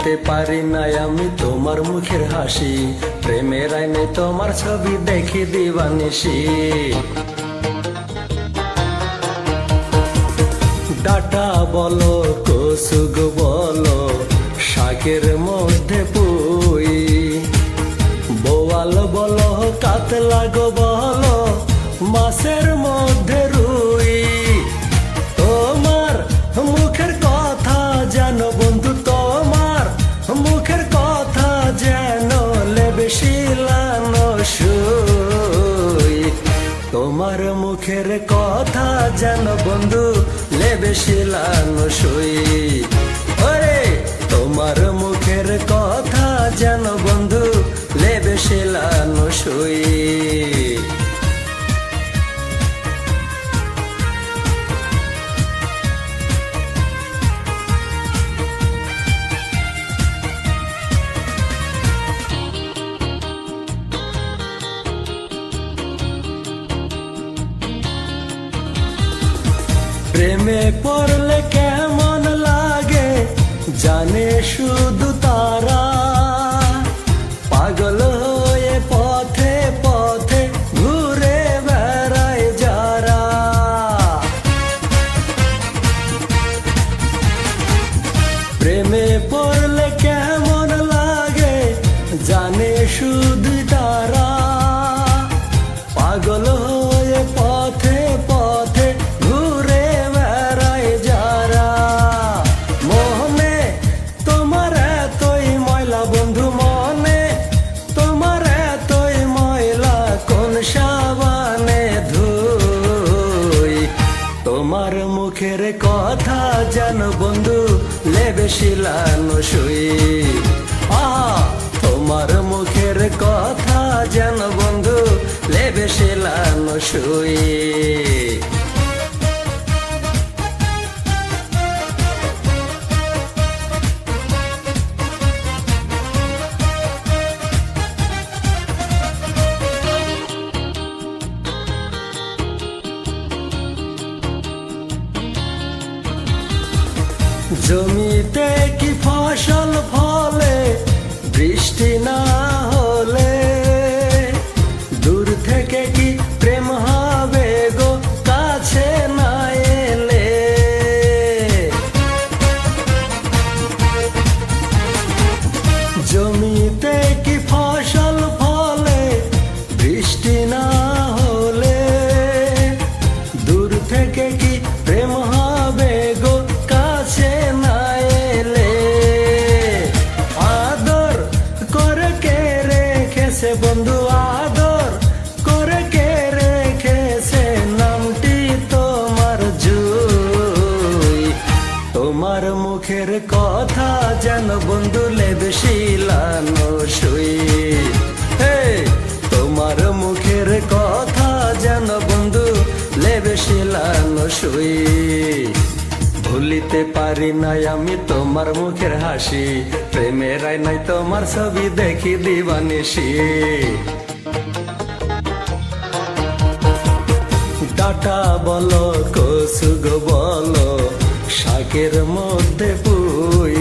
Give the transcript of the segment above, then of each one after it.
ভুলিতে পারি নাই আমি তোমার মুখের হাসি, প্রেমের আইনে তোমার ছবি দেখি দিবানিশি। ডাটা বলো কসুগ বলো শাকের মধ্যে পুই, বোয়াল বলো কাতলা গো বলো মাছের মধ্যে রুই। তোমার মুখের কথা যেন বন্ধু, তোমার মুখের কথা যেন লেবে শিলানো সুই। তোমার মুখের কথা যেন বন্ধু লেবে শিলানো সুই। ওরে তোমার মুখের কথা যেন বন্ধু লেবে শিলানো সুই। প্রেমে পড়লে কেমন লাগে জানে শুধু তারা, পাগল হয়ে পথে পথে ঘুরে বেড়ায় যারা। প্রেমে পড়লে কেমন লাগে জানে শুধু তারা, পাগল হয়ে পথে পথে ঘুরে বেড়ায় যারা। মনে তোমার এতই ময়লা বন্ধু, মনে তোমার এতই ময়লা কোন সাবানে ধুই। তোমার মুখের কথা যেন বন্ধু লেবে শিলানো সুই। তোমার মুখের কথা যেন বন্ধু লেবে শিলানো সুই। জমিতে কি ফসল ফলে বৃষ্টি না হলে, দূর থেকে কি প্রেম হবে গো কাছে না এলে। জমিতে কি ফসল ফলে বৃষ্টি না হলে, দূর থেকে কি প্রেম হবে গো কাছে না এলে। আদর করে কে রেখেছে বন্ধু, আদর করে কে রেখেছে নামটি তোমার জুই। তোমার মুখের কথা যেন বন্ধু লেবে শিলানো সুই। তোমার মুখের কথা যেন বন্ধু লেবে শিলানো সুই। ভুলিতে পারি নাই আমি তোমার মুখের হাসি, প্রেমের আয়নায় তোমার ছবি দেখি দিবানিশি। ডাটা বলো কসুগ বলো শাকের মধ্যে পুই,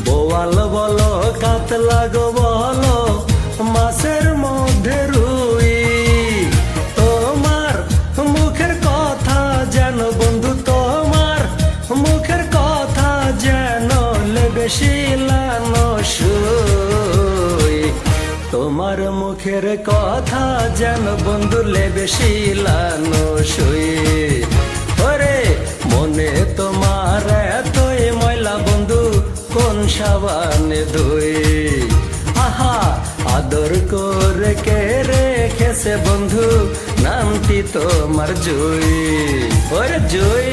বোয়াল বলো কাতলা গো বলো মাছের মধ্যে রুই। তোমার মুখের কথা যেন বন্ধু, তোমার মুখের কথা যেন লেবে শিলানো সুই। তোমার মুখের কথা যেন বন্ধু লেবে শিলানো সুই। ওরে মনে তোমার এতই ময়লা বন্ধু কোন সাবানে ধুই। আদর করে কে রেখেছে বন্ধু নামটি তোমার জুই। ওরে জুই।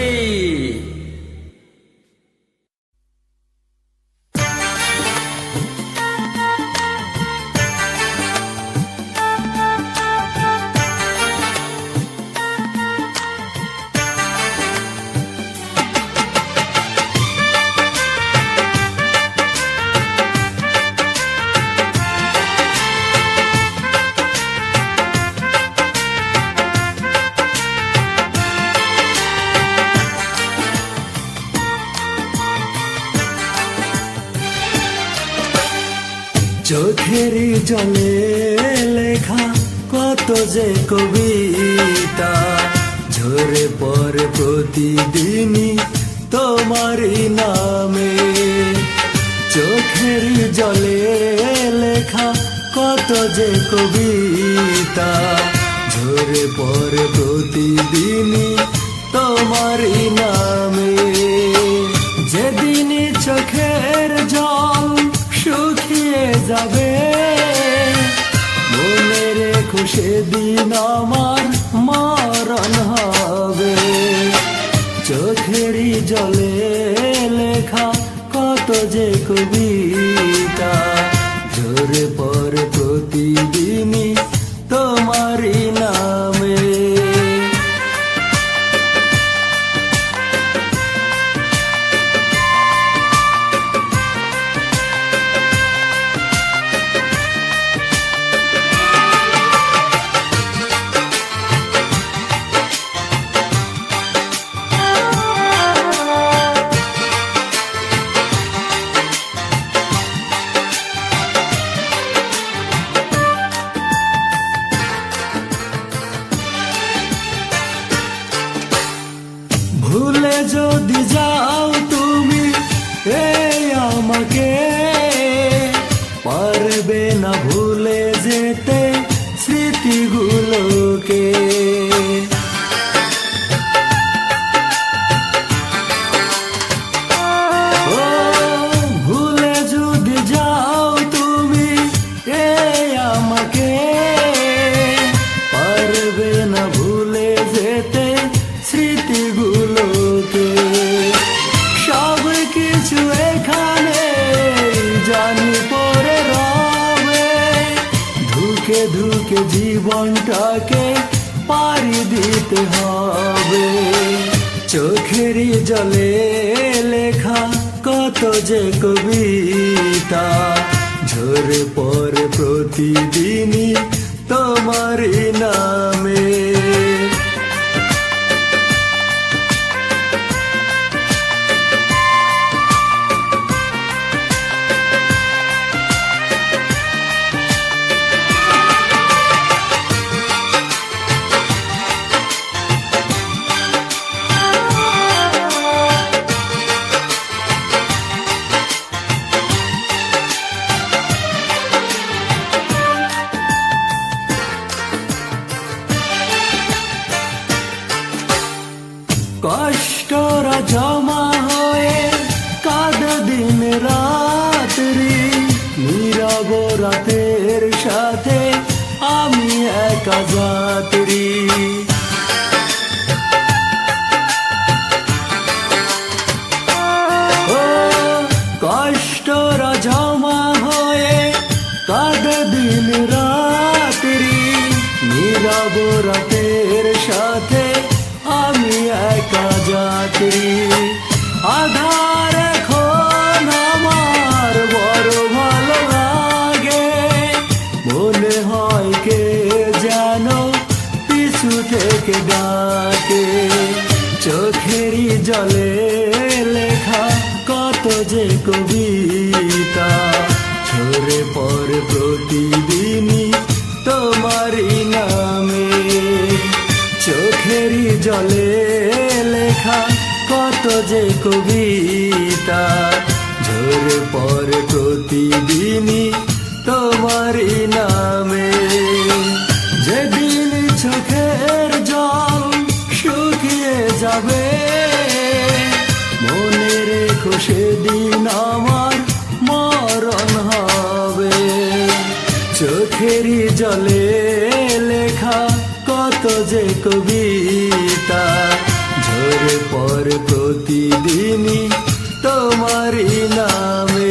চোখেরই জলে লেখা কত যে কবিতা ঝরে পড়ে প্রতিদিনই তোমারই নামে। চোখেরই জলে লেখা কত যে কবিতা ঝরে পড়ে প্রতিদিনই তোমারই নামে। যেদিন চোখের জল শুকিয়ে যাবে মনে রেখো সেদিন আমার মরণ হবে। চোখেরই জলে লেখা কত যে কবিতা ঝরে পড়ে প্রতিদিনই তোমারই নামে। ভুলে যদি যাও তুমি এই আমাকে পারবে না ভুলে যেতে স্মৃতিগুলোকে। ও ভুলে যদি যাও তুমি এই আমাকে পারবে না ভুলে যেতে স্মৃতিগুলোকে। সব কিছু এখানে জানি পড়ে রবে ধুকে ধুকে জীবনটাকে পাড়ি দিতে হবে। চোখেরই জলে লেখা কত যে কবিতা ঝরে পড়ে প্রতিদিনই তোমারই নামে। কষ্টরা জমা হয়ে কাঁদে দিন রাত্রি নীরব রাতের সাথে আমি একা যাত্রী। ও কষ্টরা জমা হয়ে কাঁদে দিন রাত্রি নীরব রাতের সাথে আমি একা যাত্রী। আধার এখন আমার বড় ভালো লাগে মনে হয় কে যেন পিছু থেকে ডাকে। চোখেরই জলে লেখা কত যে কবিতা ঝরে পড়ে প্রতিদিনই তোমারই নামে। চোখেরই জলে লেখা কত যে কবিতা ঝরে পড়ে প্রতিদিনই তোমারই নামে। যেদিন চোখের জল শুকিয়ে যাবে মনে রেখো সেদিন আমার মরণ হবে। চোখেরই জলে লেখা কত যে কবিতা ঝরে পড়ে প্রতিদিনই তোমারই নামে।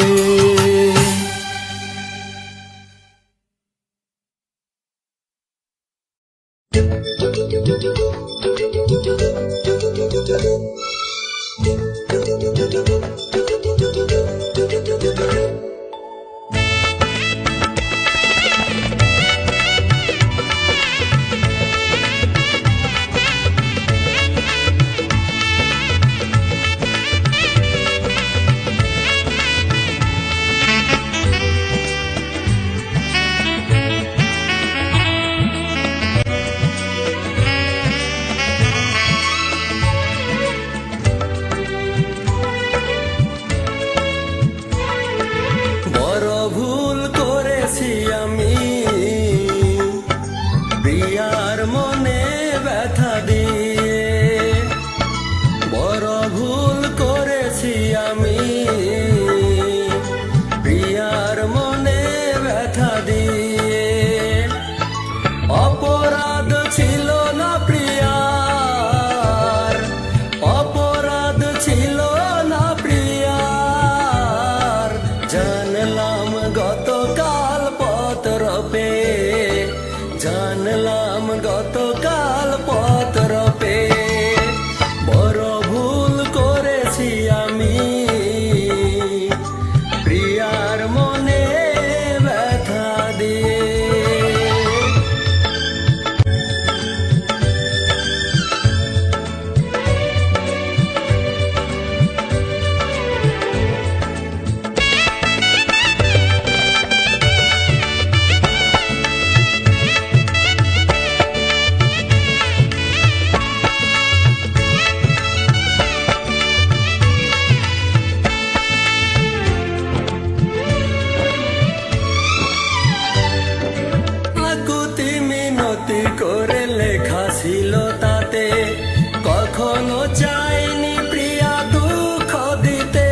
প্রিয়ার মনে ব্যথা দিয়ে বড় ভুল করেছি আমি প্রিয়ার মনে ব্যথা দিয়ে অপরাধ ছিল না প্রিয়ার অপরাধ ছিল না প্রিয়ার জানলাম গতকাল পত্র পেয়ে জানলাম গতকাল পত্র পেয়ে বড় ভুল করেছি আমি প্রিয়ার মনে ব্যথা দিয়ে আকুতি মিনতি করে লেখা ছিল তাতে কখনো চাইনি প্রিয়া দুঃখ দিতে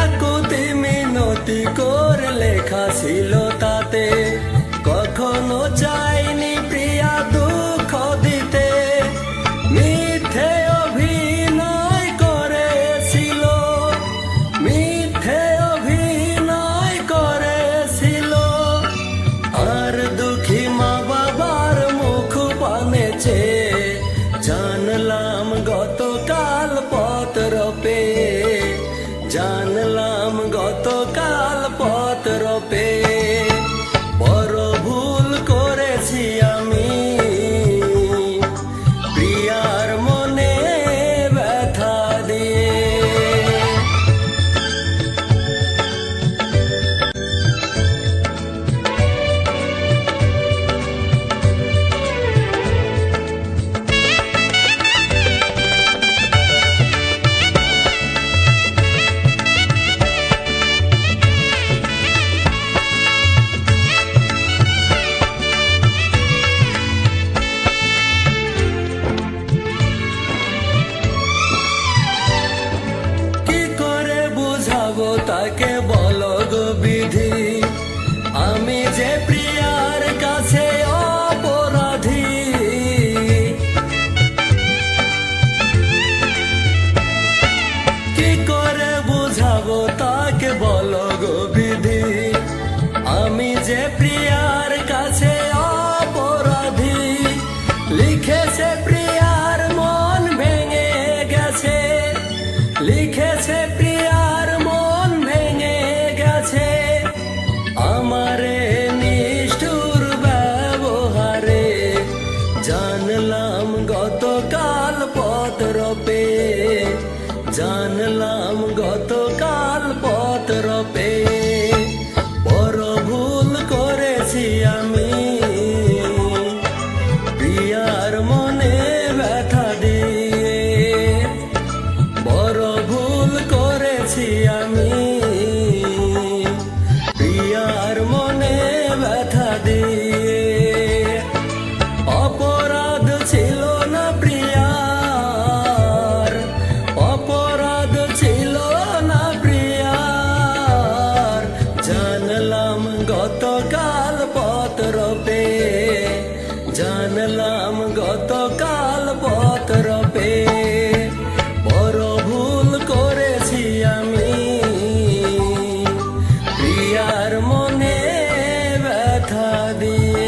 আকুতি মিনতি করে লেখা ছিল তাতে কখনো চাইনি প্রিয়া দুঃখ দিতে মিথ্যে অভিনয় করেছিল মিথ্যে অভিনয় করেছিল আর দুঃখী মা বাবার মুখ পানে চেয়ে জানলাম গতকাল পত্র পেয়ে জানলাম গতকাল পত্র পেয়ে বড় ভুল করেছি আমি প্রিয়ার মনে ব্যথা দিয়ে কি করে বুঝাবো তাকে বলো গো বিধি আমি যে প্রিয়ার কাছে অপরাধী কি করে বুঝাবো তাকে বলো গো বিধি আমি যে প্রিয়ার কাছে অপরাধী লিখেছে প্রিয়ার মন ভেঙে গেছে লিখেছে প্রিয়ার মন ভেঙে গেছে আমারে নিষ্ঠুর ব্যবহারে জানলাম গতকাল পত্র পেয়ে জানলাম গতকাল পত্র পেয়ে বড় ভুল করেছি আমি প্রিয়ার মনে ব্যথা দিয়ে বড় ভুল করেছি আমি প্রিয়ার মনে ব্যথা দিয়ে অপরাধ ছিল না প্রিয়ার অপরাধ ছিল না প্রিয়ার জানলাম গতকাল পত্র পেয়ে জানলাম গতকাল পত্র পেয়ে বড় ভুল করেছি আমি প্রিয়ার মনে ব্যথা দিয়ে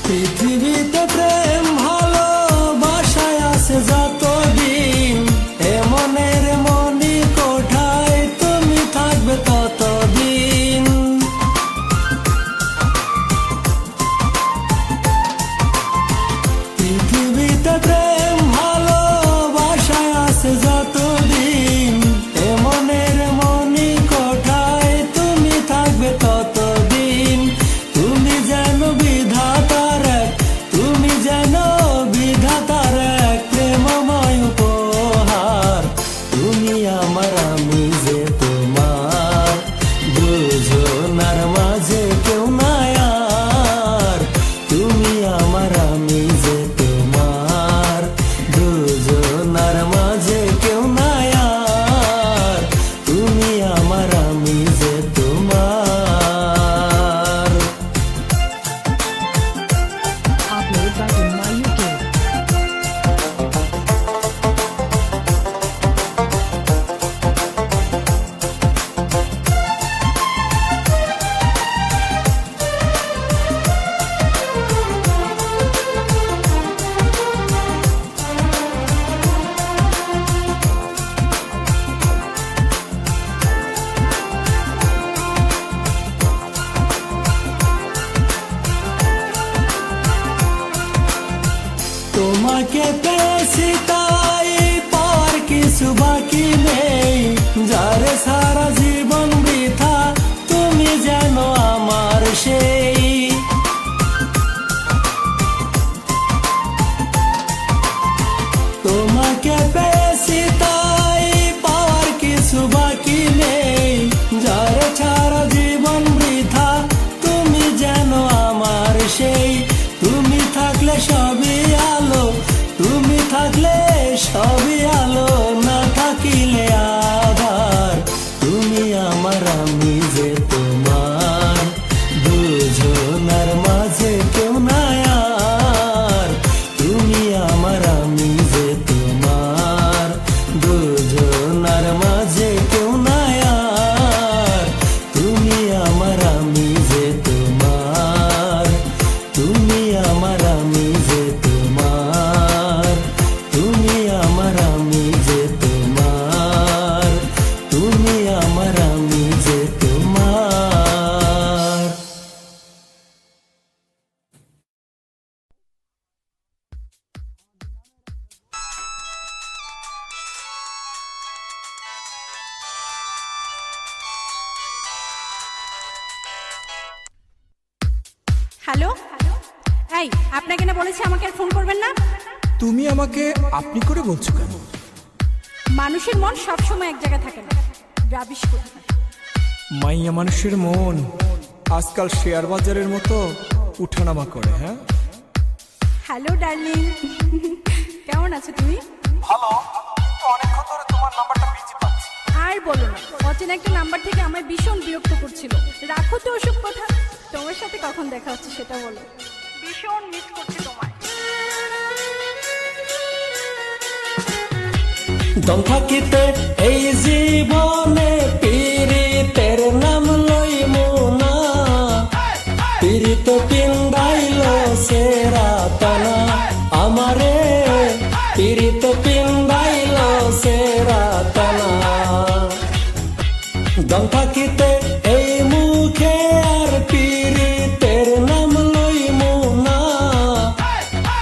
পৃথিবীতে প্রেম ভালোবাসায় আছে যতদিন, এ মনের মনি কোঠায় তুমি থাকবে ততদিন। পৃথিবীতে প্রেম ভালোবাসায় আছে যতদিন, এ মনের মনি কোঠায় তুমি থাকবে ততদিন। তুমি যেন বিধাতার এক, তুমি যেন বিধাতার এক প্রেমময় উপহার। তুমি আমার আমি যে তোমার, দুজনার মাঝে কেউ নাই আর। তুমি আমার আমি যে তোমার, দুজনার মাঝে কেউ নাই আর। তুমি আমার আমি যে তোমার। Upload button my YouTube. তোমাকে পেয়েছি তাই পাওয়ার কিছু বাকি নেই, যারে সারা জীবন বৃথা তুমি যেন আমার সেই। তোমাকে পেয়েছি তাই পাওয়ার কিছু বাকি নেই, যারে সারা জীবন বৃথা তুমি যেন আমার সেই। তুমি থাকলে সবই আলো, তুমি থাকলে সবই আলো, না থাকিলে আধার। তুমি আমার আমি যে তোমার, দুজনার মাঝে কেউ নাই আর। তুমি আমার আমি যে তোমার, দুজনার মাঝে কেউ নাই আর। তুমি আমার আমি যে তোমার, তুমি আমার আমি যে তোমার, তুমি আমার আমি যে তোমার, তুমি আমার আমি যে তোমার। হ্যালো, এই আপনাকে না বলেছি আমাকে আর ফোন করবেন না। তুমি আমাকে আপনি করে বলছো কেন? মানুষের মন সবসময় এক জায়গায় থাকে না, রাবিশ করে। মাইয়া মানুষের মন আজকাল শেয়ার বাজারের মতো উঠানামা করে। হ্যাঁ, হ্যালো ডার্লিং, কেমন আছো তুমি? ভালো, কিন্তু অনেকক্ষণ ধরে তোমার নাম্বারটা বিজি পাচ্ছি। আর বলো না, অচেনা একটা নাম্বার থেকে আমায় ভীষণ বিরক্ত করছিল। রাখো তো ওসব কথা, তোমার সাথে কখন দেখা হচ্ছে সেটা বলো। ভীষণ মিস করছি তোমায়। দম থাকিতে এই জীবনে পীড়িতের নাম লইমু না, পীড়িত পিন্দাইল সেরা তানা আমারে, পীড়িত পিন্দাইল সেরা তানা। দম থাকিতে এই মুখে আর পীড়িতের নাম লইমু না,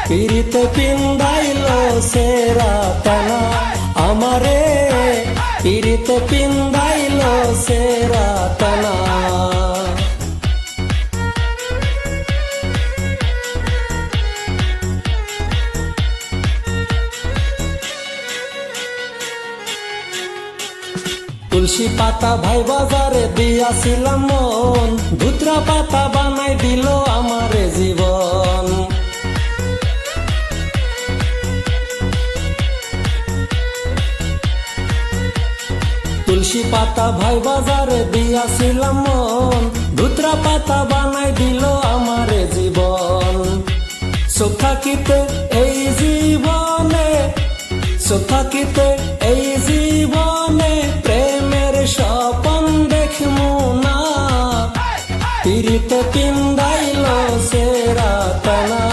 পীড়িত পিন্দাইল সেরা তানা আমারে, পীড়িত পিন্দাইল সেরা তানা। তুলসী পাতা ভাই বাজারে দিয়াছিলাম মন, ধুতরা পাতা বানাই দিল আমারে জীবন। তুলসী পাতা ভাই বাজারে দিয়াছিলাম মন, ধুতরা পাতা বানাই দিল আমারে জীবন। সুখ থাকিতে এই জীবনে, সুখ থাকিতে এই জীবনে প্রেমের স্বপন দেখমু না, পীড়িত পিন্দাইল সেরা তানা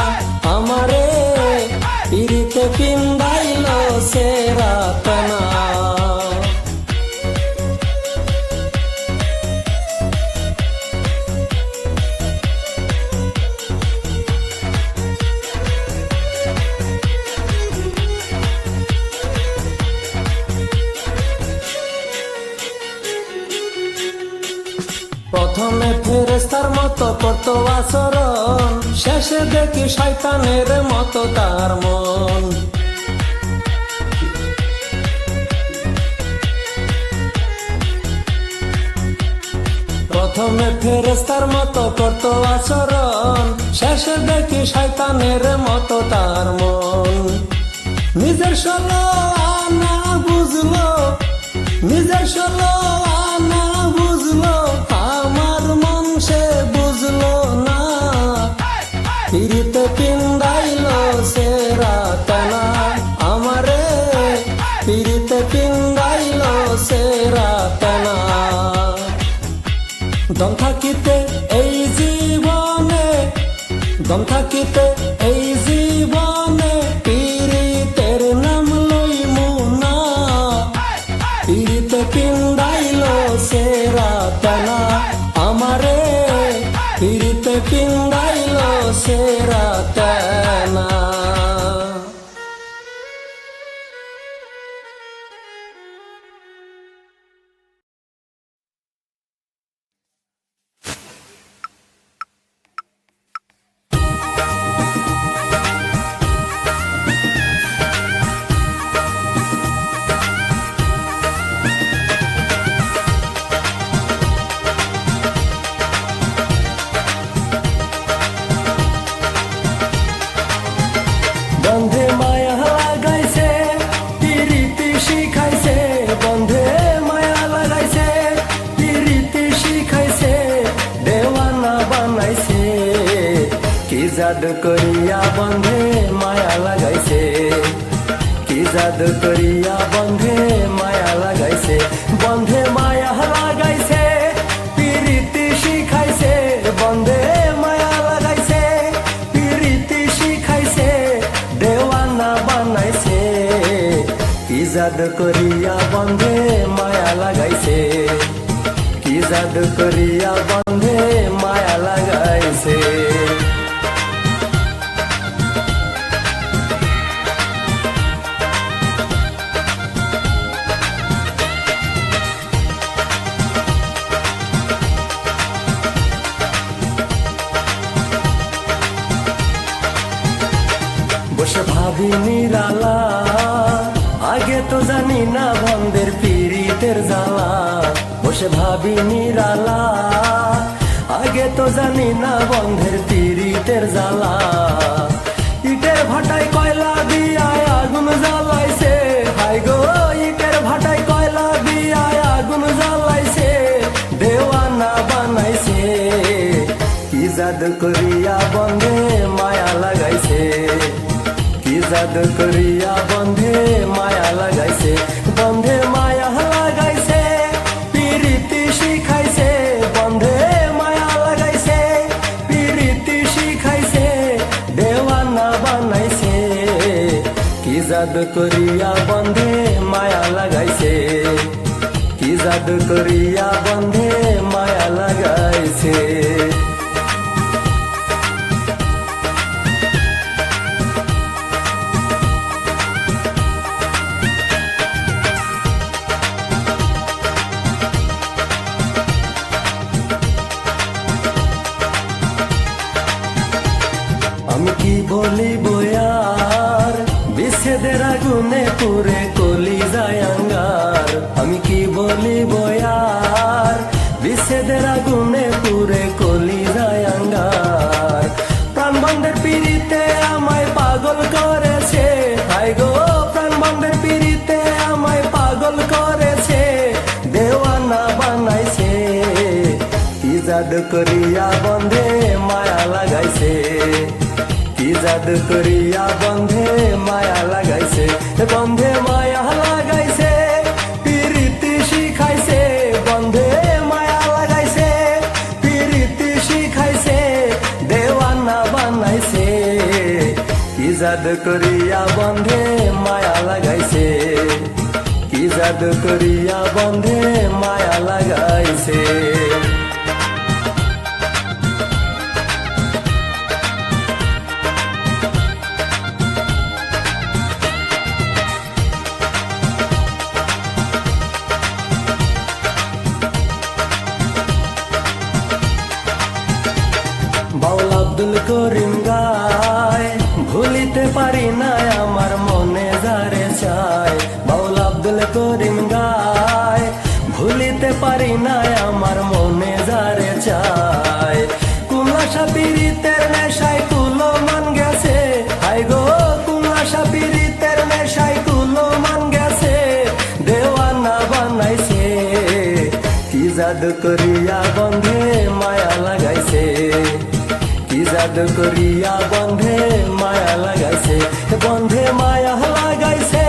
মতো করতো আচরণ, শেষে দেখি শয়তানের মতো তার মন। প্রথমে ফেরেশতার মতো করতো আচরণ, শেষে দেখি শয়তানের মতো তার মন। নিজের ষোলো আনা বুঝলো, নিজের ষোলো আনা বুঝলো, আমার মন সে বুঝলো না। পিড়িতে পিন্দাইলো সে রাতানা আমারে, পিড়িতে পিন্দাইলো সে রাতানা। দম থাকিতে এই জীবনে, দম থাকিতে এই জীবনে, পীড়িতের নাম লইমু না। পীড়িতে পিন্দাইলো সে রাতানা আমারে, পীড়িতে পিন্দাইলো সে রাতানা। বন্ধে মায়া লাগাইছে, পিরিতি শিখাইছে, বন্ধে মায়া লাগাইছে, পিরিতি শিখাইছে, দেওয়ানা বানাইছে। কি জাদু করিয়া বন্ধে মায়া লাগাইছে, কি জাদু করিয়া বন্ধে মায়া লাগাইছে। বন্ধে মায়া লাগাইছে, পিরিতি শিখাইছে, বন্ধে মায়া লাগাইছে, পিরিতি শিখাইছে, দেওয়ানা বানাইছে। কি জাদু করিয়া বন্ধে মায়া লাগাইছে, কি জাদু করিয়া বন্ধে মায়া লাগাইছে। বসে ভাবি নিরালা, আগে তো জানি না বন্ধের পীড়িতের জ্বালা। বসে ভাবি নিরালা, আগে তো জানি না বন্ধের পীড়িতের জ্বালা। ইটের ভাটায় কয়লা দিয়ায় আগুন জ্বালাইছে, হাই গো ইটের ভাটায় কয়লা দিয়ায় আগুন জ্বালাইছে, দেওয়ানা বানাইছে। কি জাদু করিয়া বন্ধে মায়া লাগাইছে, কি জাদু করিয়া বন্ধে মায়া লাগাইছে। বন্ধে মায়া লাগাইছে, পিরিতি শিখাইছে, বন্ধে মায়া লাগাইছে, পিরিতি শিখাইছে, দেওয়ানা বানাইছে। কি জাদু করিয়া বন্ধে মায়া লাগাইছে, কি জাদু করিয়া বন্ধে মায়া লাগাইছে। আমি কি বলিব আর, বিচ্ছেদের আগুনে পুরে কলিজায় আঙ্গার। আমি কি বলিব আর, বিচ্ছেদের আগুনে পুরে কলিজায় আঙ্গার। প্রাণবন্ধের পিড়িতে আমায় পাগল করেছে, হাই গো প্রাণবন্ধের পিড়িতে আমায় পাগল করেছে, দেওয়ানা বানাইছে। কি জাদু করিয়া বন্ধে মায়া লাগাইছে, কি জাদু করিয়া বন্ধে মায়া লাগাইছে। বন্ধে মায়া লাগাইছে, পিরিতি শিখাইছে, বন্ধে মায়া লাগাইছে, পিরিতি শিখাইছে, দেওয়ানা বানাইছে। কি জাদু করিয়া বন্ধে মায়া লাগাইছে, কি জাদু করিয়া বন্ধে মায়া লাগাইছে। পারি না আমার মনে যারে চায়, বাউল আব্দুল করিম গায়। ভুলিতে পারি না আমার মনে যারে চায়, কুমলাশা পীড়িতের নেশায় কুলো মান গেছে, হাই গো কুমলাশা পীড়িতের নেশায় কুলো মান গেছে, দেওয়ানা বানাইছে। কি জাদু করিয়া বন্ধে মায়া লাগাইছে, কি জাদু করিয়া বন্ধে মায়া লাগাইছে, বন্ধে মায়া লাগাইছে,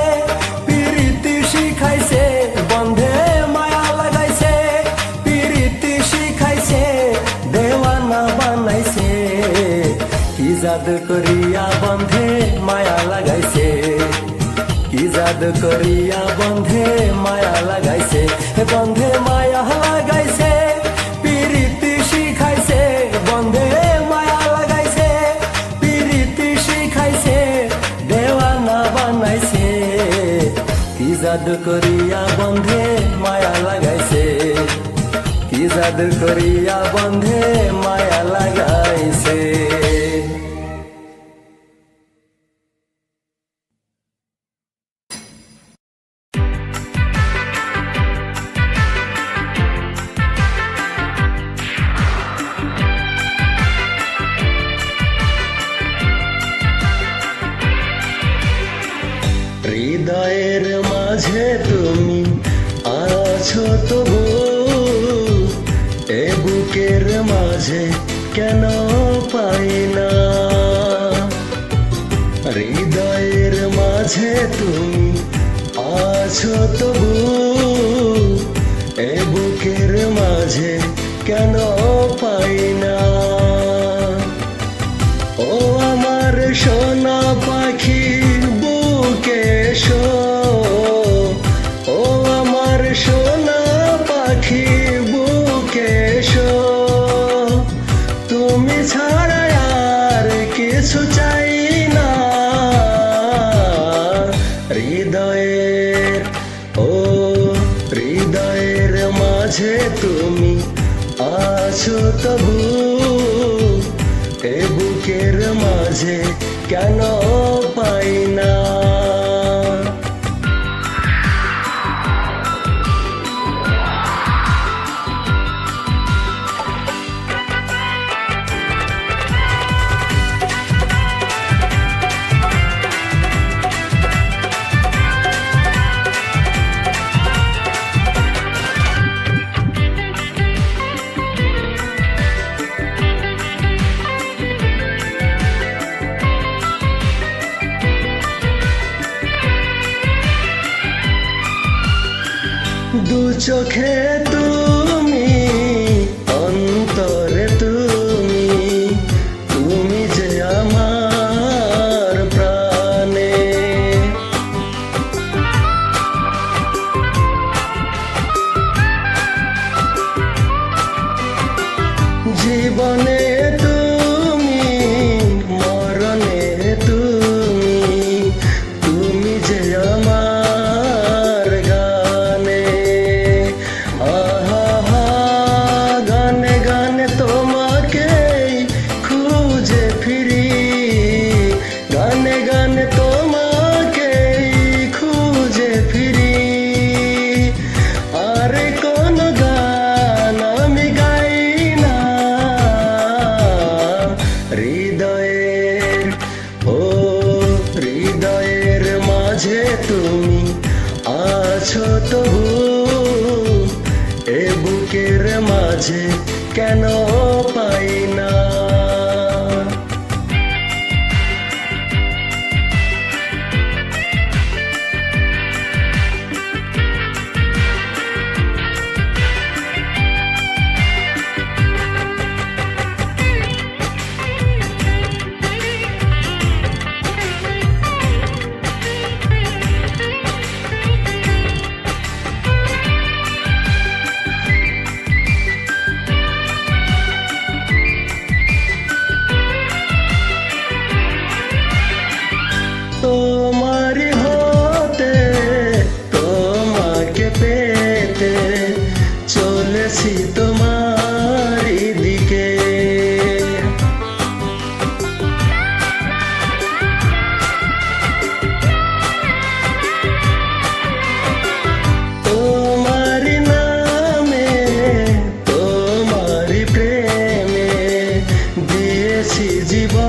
পিরিতি শিখাইছে, বন্ধে মায়া লাগাইছে, পিরিতি শিখাইছে, দেওয়ানা বানাইছে। কি জাদু করিয়া বন্ধে মায়া লাগাইছে, কি জাদু করিয়া বন্ধে মায়া লাগাইছে, বন্ধে মায়া লাগাইছে, পিরিতি শিখাইছে, বন্ধে মায়া লাগাইছে, পিরিতি শিখাইছে, দেওয়ানা বানাইছে। কি জাদু করিয়া বন্ধে মায়া লাগাইছে, কি জাদু করিয়া বন্ধে মায়া লাগাইছে। হৃদয়ের মাঝে তুমি আছো তবু, এ বুকের মাঝে কেন পাই না। হৃদয়ের মাঝে তুমি আছো তবু, এ বুকের মাঝে কেন পাই না। ও আমার সোনা পাখি বুকে এসো, ও আমার সোনা পাখি বুকে এসো, তুমি ছাড়া আর কিছু চাই না। হৃদয়ের ও হৃদয়ের মাঝে তুমি আছো তবু, এ বুকের মাঝে কেন পাই না। দু চোখে তুমি, অন্তরে তুমি, তুমি যে আমার প্রাণে। জীবনে তুমি, মরণে তুমি, তুমি যে আমার গানে। আহা হা, গানে গানে তোমাকে খুঁজে ফিরি, গানে গানে তোমাকে খুঁজে ফিরি। আর কোন গান আমি গাই না। হৃদয়ের ও হৃদয়ের মাঝে তুমি আছো তবু, এ বুকের মাঝে কেন পাই না।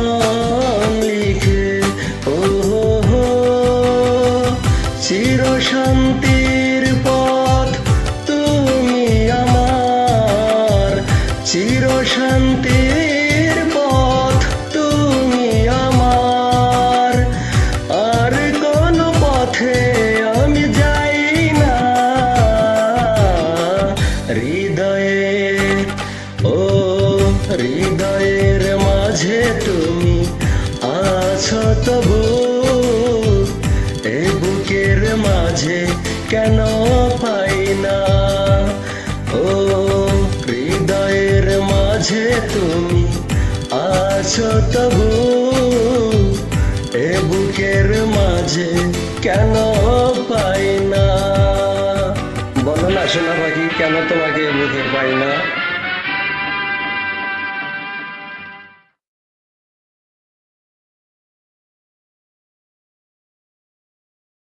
নাম লিখে ও হো হো, চির শান্তির পথ তুমি আমার, চির শান্তির পথ তুমি আমার। আর কোন পথে আমি যাই না, হৃদয়ের ও হৃদয়ের মাঝে তুমি আছো তবু, এ বুকের মাঝে কেন পাই না। ও হৃদয়ের মাঝে তুমি আছো তবু, এ বুকের মাঝে কেন পাই না। বলো না সোনা পাখি, কেন তোমাকে এ বুকে পাই না?